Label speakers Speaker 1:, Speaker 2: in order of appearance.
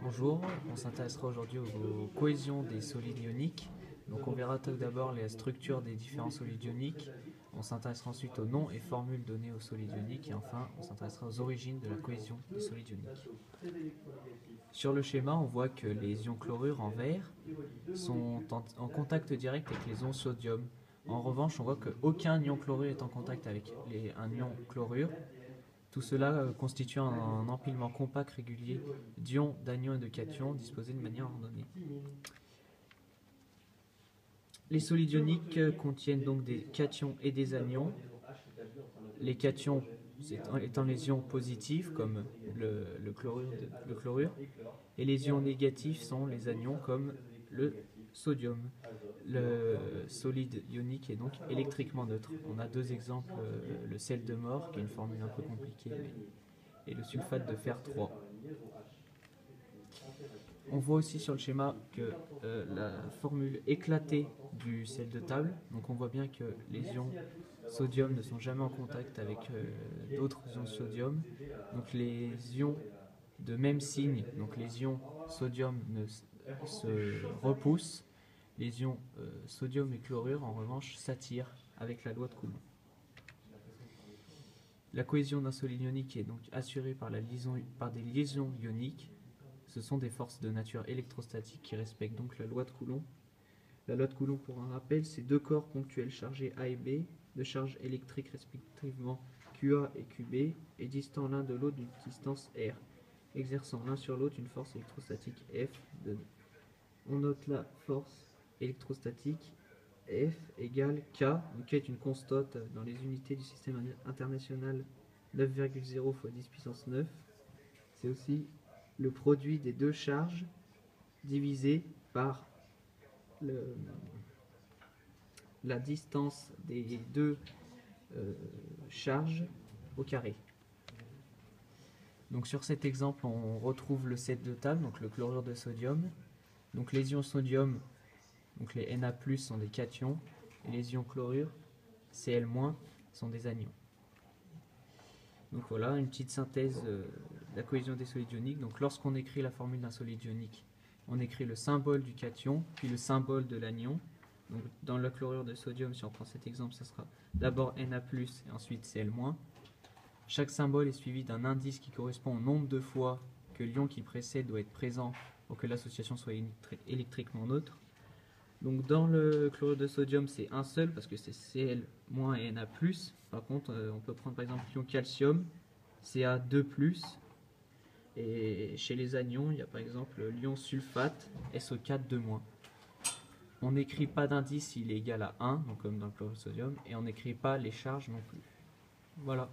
Speaker 1: Bonjour, on s'intéressera aujourd'hui aux cohésions des solides ioniques. Donc on verra tout d'abord la structure des différents solides ioniques, on s'intéressera ensuite aux noms et formules données aux solides ioniques et enfin on s'intéressera aux origines de la cohésion des solides ioniques. Sur le schéma, on voit que les ions chlorure en vert sont en contact direct avec les ions sodium. En revanche, on voit qu'aucun ion chlorure est en contact avec un ion chlorure. Tout cela constitue un empilement compact régulier d'ions, d'anions et de cations disposés de manière ordonnée. Les solides ioniques contiennent donc des cations et des anions. Les cations étant les ions positifs comme le chlorure, et les ions négatifs sont les anions comme le sodium. Le solide ionique est donc électriquement neutre. On a deux exemples, le sel de mort, qui est une formule un peu compliquée, et le sulfate de fer 3. On voit aussi sur le schéma que la formule éclatée du sel de table, donc on voit bien que les ions sodium ne sont jamais en contact avec d'autres ions sodium. Donc les ions de même signe, donc les ions sodium se repoussent, les ions sodium et chlorure en revanche s'attirent avec la loi de Coulomb. La cohésion d'un solide ionique est donc assurée par des liaisons ioniques. Ce sont des forces de nature électrostatique qui respectent donc la loi de Coulomb. La loi de Coulomb, pour un rappel, c'est deux corps ponctuels chargés A et B, de charge électrique respectivement QA et QB, et distants l'un de l'autre d'une distance R, exerçant l'un sur l'autre une force électrostatique F. On note la force électrostatique F égale K, donc K est une constante dans les unités du système international 9,0 fois 10 puissance 9. C'est aussi le produit des deux charges divisé par la distance des deux charges au carré. Donc sur cet exemple, on retrouve le sel de table, donc le chlorure de sodium. Donc les ions sodium, donc les Na+, sont des cations, et les ions chlorure, Cl-, sont des anions. Donc voilà, une petite synthèse de la cohésion des solides ioniques. Donc lorsqu'on écrit la formule d'un solide ionique, on écrit le symbole du cation, puis le symbole de l'anion. Donc dans le chlorure de sodium, si on prend cet exemple, ça sera d'abord Na+, et ensuite Cl-. Chaque symbole est suivi d'un indice qui correspond au nombre de fois que l'ion qui précède doit être présent pour que l'association soit électriquement neutre. Donc dans le chlorure de sodium, c'est un seul parce que c'est Cl- et Na+. Par contre, on peut prendre par exemple l'ion calcium, Ca2+. Et chez les anions, il y a par exemple l'ion sulfate, SO4 2-. On n'écrit pas d'indice s'il est égal à 1, donc comme dans le chlorure de sodium, et on n'écrit pas les charges non plus. Voilà.